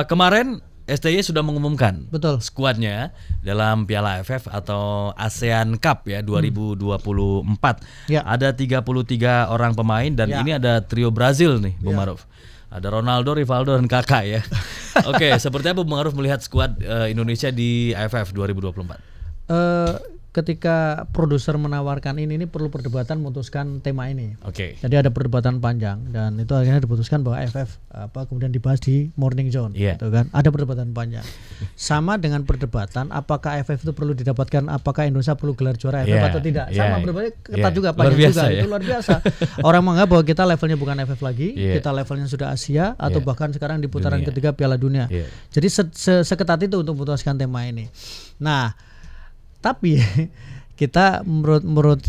Kemarin STY sudah mengumumkan Betul. skuadnya dalam Piala AFF atau ASEAN Cup ya 2024. Ya. Ada 33 orang pemain dan Ya. ini ada trio Brazil nih, Bung Maruf. Ada Ronaldo, Rivaldo dan Kakak ya. Oke, seperti apa Bung Maruf melihat skuad Indonesia di AFF 2024? Ketika produser menawarkan ini perlu perdebatan memutuskan tema ini. Oke. Jadi ada perdebatan panjang dan itu akhirnya diputuskan bahwa AFF kemudian dibahas di Morning Zone, gitu kan. Ada perdebatan panjang. Sama dengan perdebatan apakah AFF itu perlu didapatkan, apakah Indonesia perlu gelar juara AFF atau tidak. Sama berdebatnya ketat juga, panjang juga. Itu luar biasa. Orang menganggap bahwa kita levelnya bukan AFF lagi, kita levelnya sudah Asia atau bahkan sekarang di putaran ketiga Piala Dunia. Jadi seketat itu untuk memutuskan tema ini. Nah, tapi kita menurut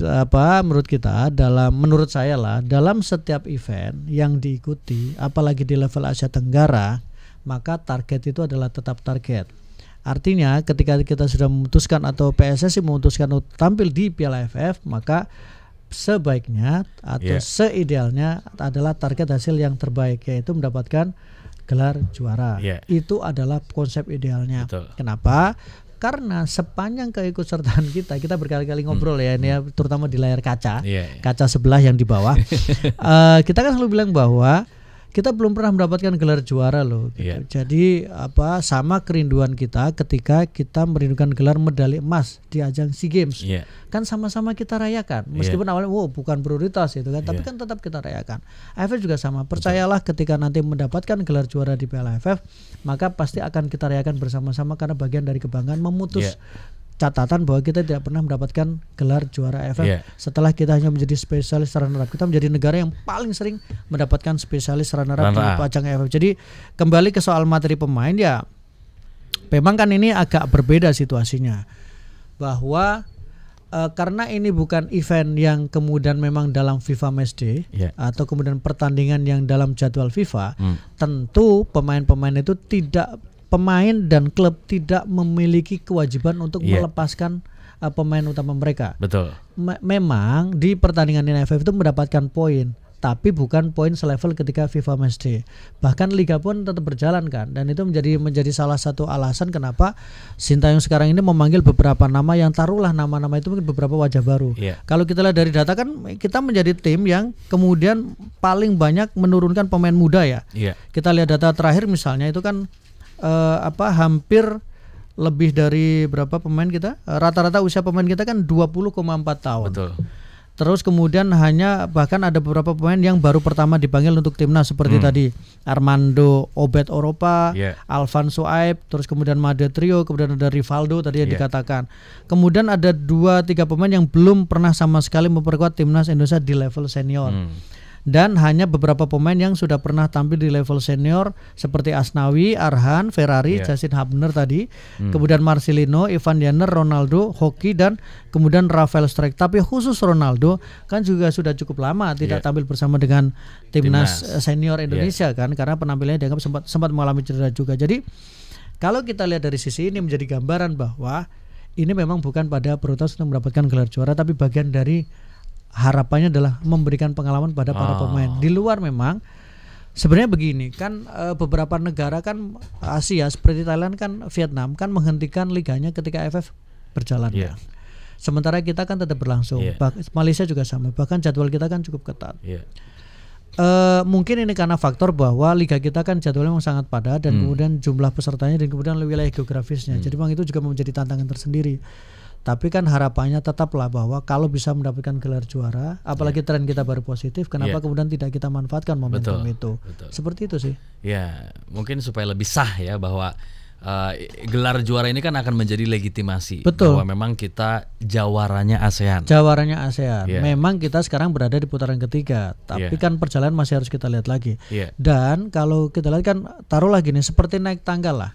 kita menurut saya dalam setiap event yang diikuti, apalagi di level Asia Tenggara, maka target itu adalah tetap target. Artinya ketika kita sudah memutuskan atau PSSI memutuskan untuk tampil di Piala AFF, maka sebaiknya atau seidealnya adalah target hasil yang terbaik, yaitu mendapatkan gelar juara. Itu adalah konsep idealnya. Betul. Kenapa? Karena sepanjang keikutsertaan kita berkali-kali ngobrol ya, ini ya, terutama di layar kaca, kaca sebelah yang di bawah, kita kan selalu bilang bahwa kita belum pernah mendapatkan gelar juara loh. Gitu. Jadi sama kerinduan kita ketika kita merindukan gelar medali emas di ajang SEA Games, kan sama-sama kita rayakan, meskipun awalnya bukan prioritas itu kan, tapi kan tetap kita rayakan. AFF juga sama. Percayalah ketika nanti mendapatkan gelar juara di Piala AFF, maka pasti akan kita rayakan bersama-sama karena bagian dari kebanggaan memutus catatan bahwa kita tidak pernah mendapatkan gelar juara AFF setelah kita hanya menjadi spesialis runner-up. Kita menjadi negara yang paling sering mendapatkan spesialis runner-up di ajang AFF. Jadi kembali ke soal materi pemain, ya memang kan ini agak berbeda situasinya, bahwa karena ini bukan event yang kemudian memang dalam FIFA Matchday atau kemudian pertandingan yang dalam jadwal FIFA, tentu pemain-pemain itu pemain dan klub tidak memiliki kewajiban untuk melepaskan pemain utama mereka. Betul. Memang di pertandingan AFF itu mendapatkan poin, tapi bukan poin selevel ketika FIFA Matchday. Bahkan liga pun tetap berjalan kan, dan itu menjadi salah satu alasan kenapa Sintayong sekarang ini memanggil beberapa nama yang taruhlah nama-nama itu mungkin beberapa wajah baru. Kalau kita lihat dari data kan kita menjadi tim yang kemudian paling banyak menurunkan pemain muda ya. Kita lihat data terakhir misalnya itu kan hampir lebih dari berapa pemain kita, rata-rata usia pemain kita kan 20,4 tahun. Betul. Terus kemudian bahkan ada beberapa pemain yang baru pertama dipanggil untuk timnas seperti tadi Armando Obed Oropa, Alvan Suaib, terus kemudian Made Trio, kemudian ada Rivaldo tadi yang dikatakan. Kemudian ada 2-3 pemain yang belum pernah sama sekali memperkuat timnas Indonesia di level senior. Dan hanya beberapa pemain yang sudah pernah tampil di level senior seperti Asnawi, Arhan, Ferrari, Justin Hubner tadi, kemudian Marcelino, Ivan Dianer, Ronaldo, Hoki, dan kemudian Rafael Strike. Tapi khusus Ronaldo kan juga sudah cukup lama tidak tampil bersama dengan timnas senior Indonesia kan, karena penampilannya dianggap sempat mengalami cedera juga. Jadi kalau kita lihat dari sisi ini menjadi gambaran bahwa ini memang bukan pada prioritas untuk mendapatkan gelar juara, tapi bagian dari harapannya adalah memberikan pengalaman pada para pemain. Di luar memang sebenarnya begini kan, beberapa negara kan Asia seperti Thailand kan, Vietnam kan menghentikan liganya ketika AFF berjalan. Sementara kita kan tetap berlangsung. Malaysia juga sama. Bahkan jadwal kita kan cukup ketat. Mungkin ini karena faktor bahwa liga kita kan jadwalnya memang sangat padat dan kemudian jumlah pesertanya dan kemudian wilayah geografisnya. Jadi memang itu juga menjadi tantangan tersendiri. Tapi kan harapannya tetaplah bahwa kalau bisa mendapatkan gelar juara, apalagi tren kita baru positif, kenapa kemudian tidak kita manfaatkan momentum itu? Seperti itu sih. Ya, mungkin supaya lebih sah ya bahwa gelar juara ini kan akan menjadi legitimasi bahwa memang kita jawaranya ASEAN. Jawaranya ASEAN. Memang kita sekarang berada di putaran ketiga, tapi kan perjalanan masih harus kita lihat lagi. Dan kalau kita lihat kan, taruhlah gini, seperti naik tangga lah.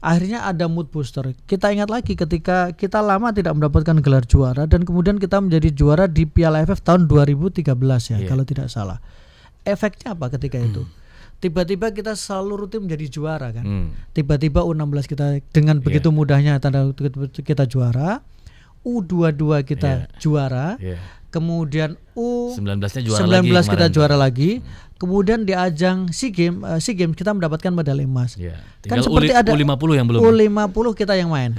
Akhirnya ada mood booster. Kita ingat lagi ketika kita lama tidak mendapatkan gelar juara dan kemudian kita menjadi juara di Piala AFF tahun 2013 ya, kalau tidak salah. Efeknya apa ketika itu? Tiba-tiba kita selalu rutin menjadi juara kan. Tiba-tiba U16 kita dengan begitu mudahnya kita juara, U22 kita juara, kemudian U19 kita juara lagi, kemudian di ajang SEA Games kita mendapatkan medali emas. Yeah. Kan seperti ada U50 yang belum. U50 kita yang main.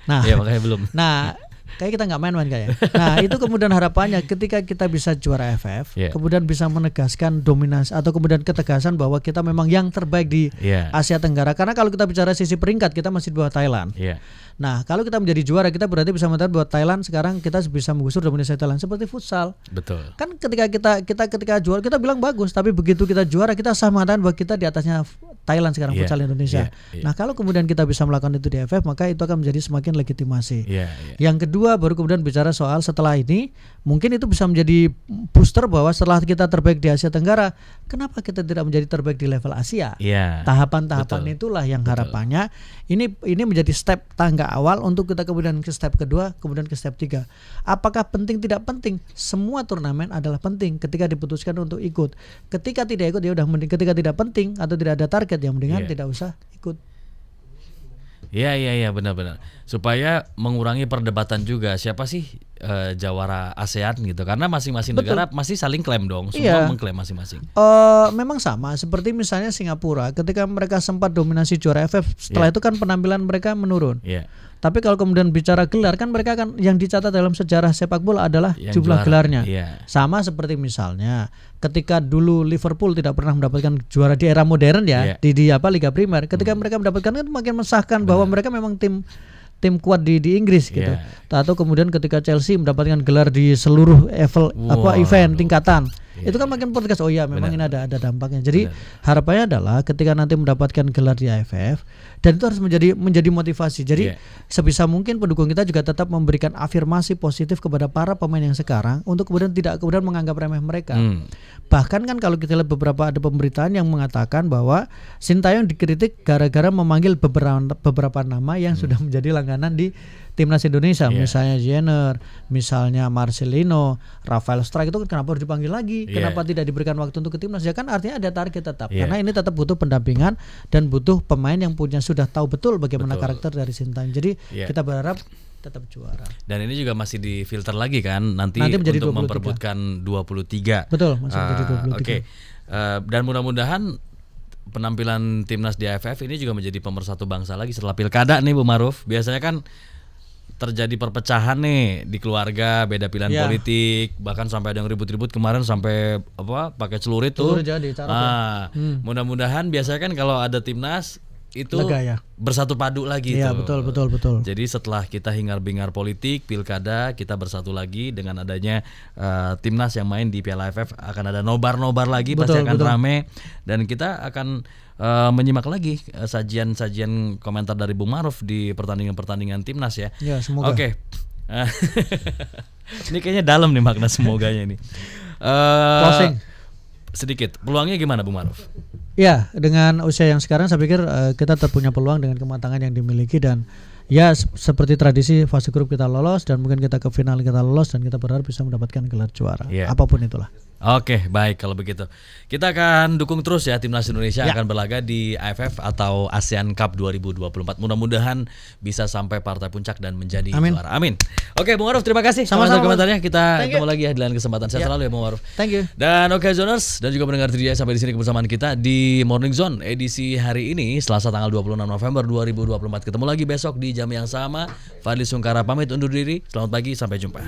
Nah, ya makanya belum. Nah, kayak kita nggak main-main kayaknya. Nah, itu kemudian harapannya ketika kita bisa juara AFF, kemudian bisa menegaskan dominasi atau kemudian ketegasan bahwa kita memang yang terbaik di Asia Tenggara. Karena kalau kita bicara sisi peringkat, kita masih di bawah Thailand. Nah, kalau kita menjadi juara, kita berarti bisa mengatakan bahwa Thailand sekarang kita bisa menggusur dominasi Thailand seperti futsal. Betul. Kan ketika juara kita bilang bagus, tapi begitu kita juara kita sama mengatakan bahwa kita di atasnya Thailand sekarang futsal Indonesia. Nah, kalau kemudian kita bisa melakukan itu di AFF, maka itu akan menjadi semakin legitimasi. Yang kedua, baru kemudian bicara soal setelah ini, mungkin itu bisa menjadi booster bahwa setelah kita terbaik di Asia Tenggara, kenapa kita tidak menjadi terbaik di level Asia? Tahapan-tahapan itulah yang harapannya ini menjadi step tangga awal untuk kita kemudian ke step kedua, kemudian ke step 3. Apakah penting tidak penting? Semua turnamen adalah penting ketika diputuskan untuk ikut. Ketika tidak ikut ya udah mending, ketika tidak penting atau tidak ada target yang mendingan tidak usah ikut. Iya benar-benar. Supaya mengurangi perdebatan juga siapa sih jawara ASEAN gitu. Karena masing-masing negara masih saling klaim dong. Semua mengklaim masing-masing. Memang sama seperti misalnya Singapura ketika mereka sempat dominasi juara AFF, setelah itu kan penampilan mereka menurun. Tapi kalau kemudian bicara gelar kan mereka kan yang dicatat dalam sejarah sepak bola adalah yang jumlah gelarnya. Sama seperti misalnya ketika dulu Liverpool tidak pernah mendapatkan juara di era modern di Liga Primer. Ketika mereka mendapatkan itu makin mensahkan bahwa mereka memang tim kuat di Inggris gitu. Atau kemudian ketika Chelsea mendapatkan gelar di seluruh event tingkatan. Itu kan makin podcast memang ini ada dampaknya. Jadi harapannya adalah ketika nanti mendapatkan gelar di AFF, dan itu harus menjadi motivasi. Jadi sebisa mungkin pendukung kita juga tetap memberikan afirmasi positif kepada para pemain yang sekarang untuk kemudian tidak kemudian menganggap remeh mereka. Bahkan kan kalau kita lihat ada pemberitaan yang mengatakan bahwa Sintayong dikritik gara-gara memanggil beberapa nama yang sudah menjadi langganan di timnas Indonesia, misalnya Jenner, misalnya Marcelino, Rafael Struijk, itu kenapa harus dipanggil lagi? Kenapa tidak diberikan waktu untuk ke timnas? Ya kan artinya ada target tetap. Karena ini tetap butuh pendampingan dan butuh pemain yang sudah tahu betul bagaimana karakter dari Sintayong. Jadi kita berharap tetap juara. Dan ini juga masih difilter lagi kan nanti untuk 23. Memperebutkan 23. Betul, masih menjadi 23. Dan mudah-mudahan penampilan timnas di AFF ini juga menjadi pemersatu bangsa lagi setelah pilkada nih Bu Maruf. Biasanya kan terjadi perpecahan nih di keluarga, beda pilihan politik, bahkan sampai ada yang ribut-ribut kemarin sampai pakai celurit tuh. Mudah-mudahan biasanya kan kalau ada timnas itu bersatu padu lagi tuh. Betul. Jadi setelah kita hingar-bingar politik, pilkada, kita bersatu lagi dengan adanya timnas yang main di Piala AFF, akan ada nobar-nobar lagi, pasti akan rame dan kita akan menyimak lagi sajian komentar dari Bung Maruf di pertandingan timnas ya. Ya, semoga. Oke. Ini kayaknya dalam nih makna semoganya ini. Closing. Sedikit. Peluangnya gimana Bung Maruf? Ya, dengan usia yang sekarang saya pikir kita tetap punya peluang dengan kematangan yang dimiliki dan ya seperti tradisi fase grup kita lolos dan mungkin kita ke final kita lolos dan kita berharap bisa mendapatkan gelar juara. Apapun itulah. Oke, baik kalau begitu. Kita akan dukung terus ya timnas Indonesia akan berlaga di AFF atau ASEAN Cup 2024. Mudah-mudahan bisa sampai partai puncak dan menjadi juara. Amin. Oke, Bung Maruf terima kasih sama-sama komentarnya. Kita ketemu lagi ya di lain kesempatan. Sehat selalu ya Bung Maruf. Thank you. Dan oke Zoners dan juga pendengar TDI sampai di sini kebersamaan kita di Morning Zone edisi hari ini Selasa tanggal 26 November 2024. Ketemu lagi besok di jam yang sama. Fadli Sungkara pamit undur diri. Selamat pagi, sampai jumpa.